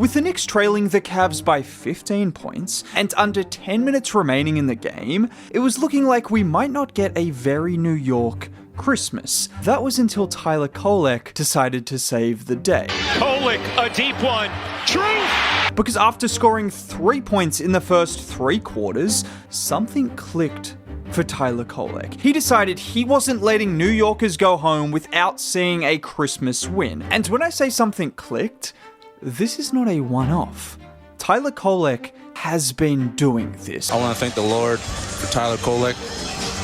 With the Knicks trailing the Cavs by 15 points, and under 10 minutes remaining in the game, it was looking like we might not get a very New York Christmas. That was until Tyler Kolek decided to save the day. Kolek, a deep one. Truth! Because after scoring 3 points in the first 3 quarters, something clicked for Tyler Kolek. He decided he wasn't letting New Yorkers go home without seeing a Christmas win. And when I say something clicked, this is not a one-off. Tyler Kolek has been doing this. I want to thank the Lord for Tyler Kolek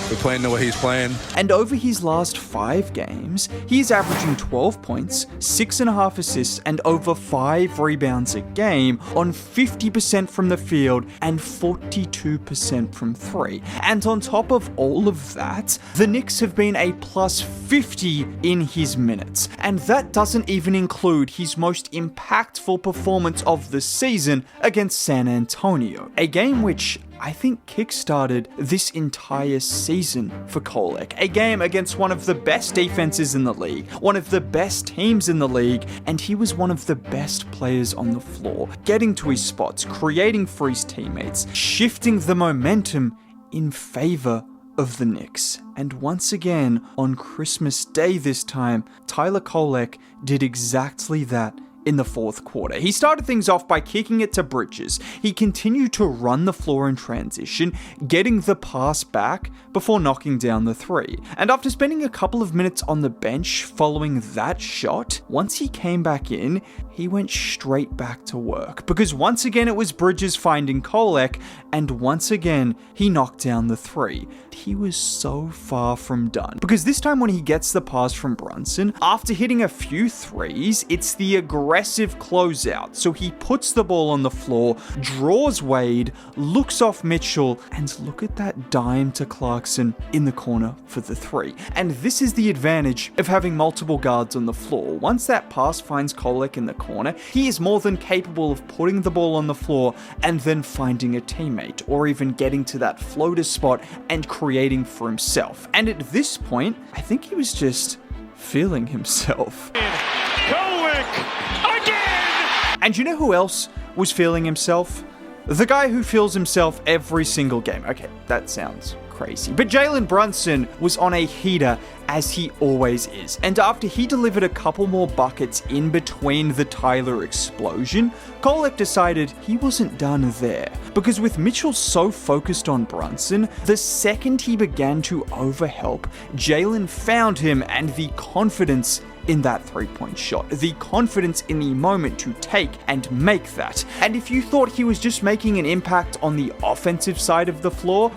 for playing the way he's playing. And over his last 5 games, he is averaging 12 points, 6.5 assists, and over 5 rebounds a game on 50% from the field and 42% from 3. And on top of all of that, the Knicks have been a plus 50 in his minutes. And that doesn't even include his most impactful performance of the season against San Antonio, a game which I think kickstarted this entire season for Kolek. A game against one of the best defenses in the league, one of the best teams in the league, and he was one of the best players on the floor, getting to his spots, creating for his teammates, shifting the momentum in favor of the Knicks. And once again, on Christmas Day this time, Tyler Kolek did exactly that in the fourth quarter. He started things off by kicking it to Bridges. He continued to run the floor in transition, getting the pass back before knocking down the 3. And after spending a couple of minutes on the bench following that shot, once he came back in, he went straight back to work. Because once again it was Bridges finding Kolek, and once again he knocked down the 3. He was so far from done. Because this time when he gets the pass from Brunson, after hitting a few threes, it's the aggressive closeout. So he puts the ball on the floor, draws Wade, looks off Mitchell, and look at that dime to Clarkson in the corner for the 3. And this is the advantage of having multiple guards on the floor. Once that pass finds Kolek in the corner, he is more than capable of putting the ball on the floor and then finding a teammate, or even getting to that floater spot and creating for himself. And at this point, I think he was just feeling himself. Kolek again! And you know who else was feeling himself? The guy who feels himself every single game. Okay, that sounds crazy. But Jalen Brunson was on a heater, as he always is. And after he delivered a couple more buckets in between the Tyler explosion, Kolek decided he wasn't done there. Because with Mitchell so focused on Brunson, the second he began to overhelp, Jalen found him, and the confidence in that 3-point shot, the confidence in the moment to take and make that. And if you thought he was just making an impact on the offensive side of the floor,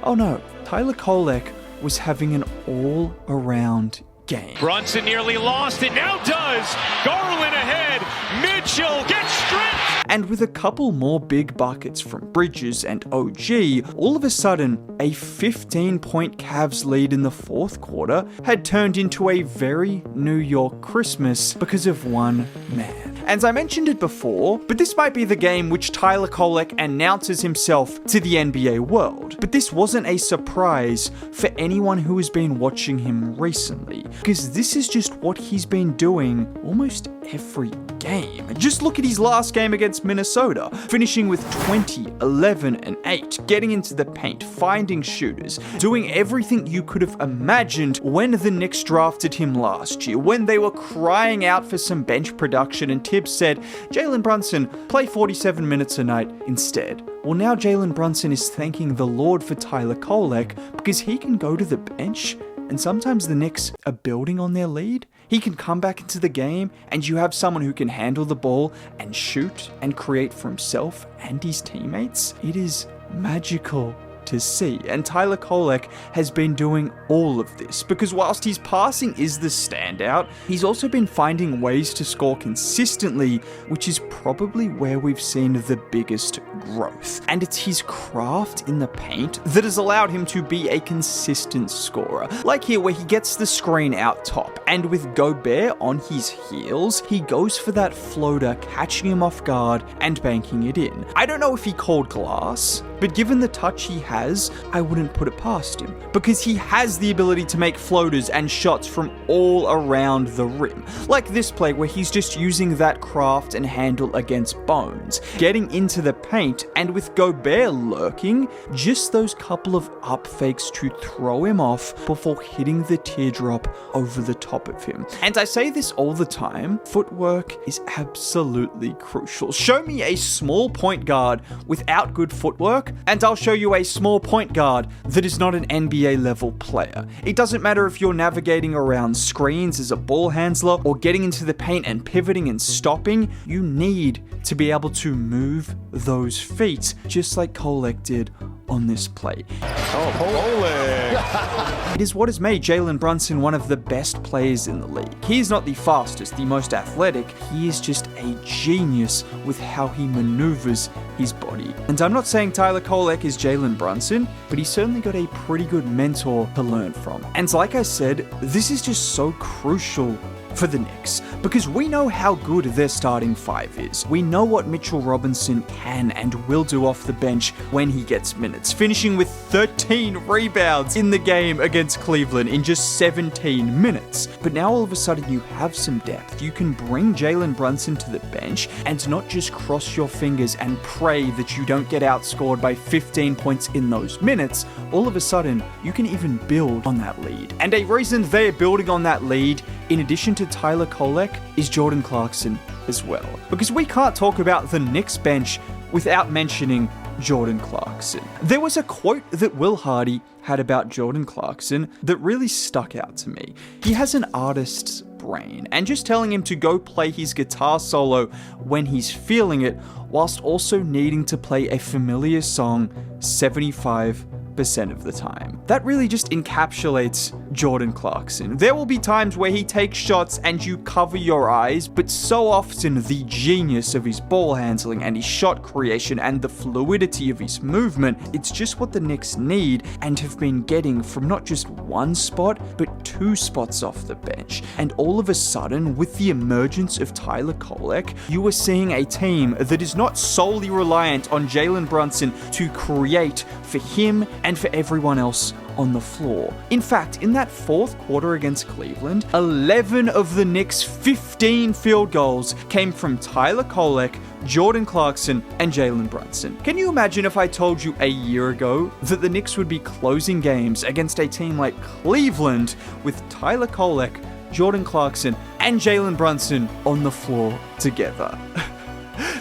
oh no, Tyler Kolek was having an all-around game. Brunson nearly lost it, now does! Garland ahead, Mitchell gets stripped! And with a couple more big buckets from Bridges and OG, all of a sudden, a 15-point Cavs lead in the fourth quarter had turned into a very New York Christmas because of one man. As I mentioned it before, but this might be the game which Tyler Kolek announces himself to the NBA world. But this wasn't a surprise for anyone who has been watching him recently, because this is just what he's been doing almost every game. Just look at his last game against Minnesota, finishing with 20, 11, and 8, getting into the paint, finding shooters, doing everything you could have imagined when the Knicks drafted him last year, when they were crying out for some bench production and Tibbs said, Jalen Brunson, play 47 minutes a night instead. Well, now Jalen Brunson is thanking the Lord for Tyler Kolek because he can go to the bench, and sometimes the Knicks are building on their lead. He can come back into the game, and you have someone who can handle the ball and shoot and create for himself and his teammates. It is magical to see, and Tyler Kolek has been doing all of this because whilst his passing is the standout, he's also been finding ways to score consistently, which is probably where we've seen the biggest growth. And it's his craft in the paint that has allowed him to be a consistent scorer. Like here where he gets the screen out top, and with Gobert on his heels, he goes for that floater, catching him off guard and banking it in. I don't know if he called glass, but given the touch he had has, I wouldn't put it past him, because he has the ability to make floaters and shots from all around the rim. Like this play where he's just using that craft and handle against Bones, getting into the paint, and with Gobert lurking, just those couple of up fakes to throw him off before hitting the teardrop over the top of him. And I say this all the time, footwork is absolutely crucial. Show me a small point guard without good footwork, and I'll show you a small point guard that is not an NBA level player. It doesn't matter if you're navigating around screens as a ball handler or getting into the paint and pivoting and stopping, you need to be able to move those feet, just like Kolek did on this play. Oh, Kolek! It is what has made Jalen Brunson one of the best players in the league. He is not the fastest, the most athletic, he is just a genius with how he maneuvers his body. And I'm not saying Tyler Kolek is Jalen Brunson, but he certainly got a pretty good mentor to learn from. And like I said, this is just so crucial for the Knicks, because we know how good their starting five is. We know what Mitchell Robinson can and will do off the bench when he gets minutes, finishing with 13 rebounds in the game against Cleveland in just 17 minutes. But now all of a sudden you have some depth. You can bring Jalen Brunson to the bench and not just cross your fingers and pray that you don't get outscored by 15 points in those minutes. All of a sudden, you can even build on that lead. And a reason they're building on that lead, in addition to Tyler Kolek, is Jordan Clarkson as well. Because we can't talk about the Knicks bench without mentioning Jordan Clarkson. There was a quote that Will Hardy had about Jordan Clarkson that really stuck out to me. He has an artist's brain, and just telling him to go play his guitar solo when he's feeling it, whilst also needing to play a familiar song 75% of the time. That really just encapsulates Jordan Clarkson. There will be times where he takes shots and you cover your eyes, but so often the genius of his ball handling and his shot creation and the fluidity of his movement, it's just what the Knicks need and have been getting from not just one spot, but two spots off the bench. And all of a sudden, with the emergence of Tyler Kolek, you are seeing a team that is not solely reliant on Jalen Brunson to create for him and for everyone else on the floor. In fact, in that fourth quarter against Cleveland, 11 of the Knicks' 15 field goals came from Tyler Kolek, Jordan Clarkson, and Jalen Brunson. Can you imagine if I told you a year ago that the Knicks would be closing games against a team like Cleveland with Tyler Kolek, Jordan Clarkson, and Jalen Brunson on the floor together?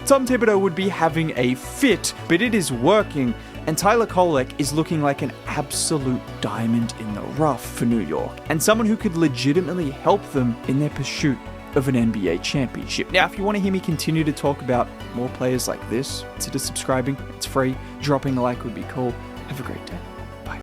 Tom Thibodeau would be having a fit, but it is working, and Tyler Kolek is looking like an absolute diamond in the rough for New York, and someone who could legitimately help them in their pursuit of an NBA championship. Now, if you want to hear me continue to talk about more players like this, consider subscribing. It's free. Dropping a like would be cool. Have a great day.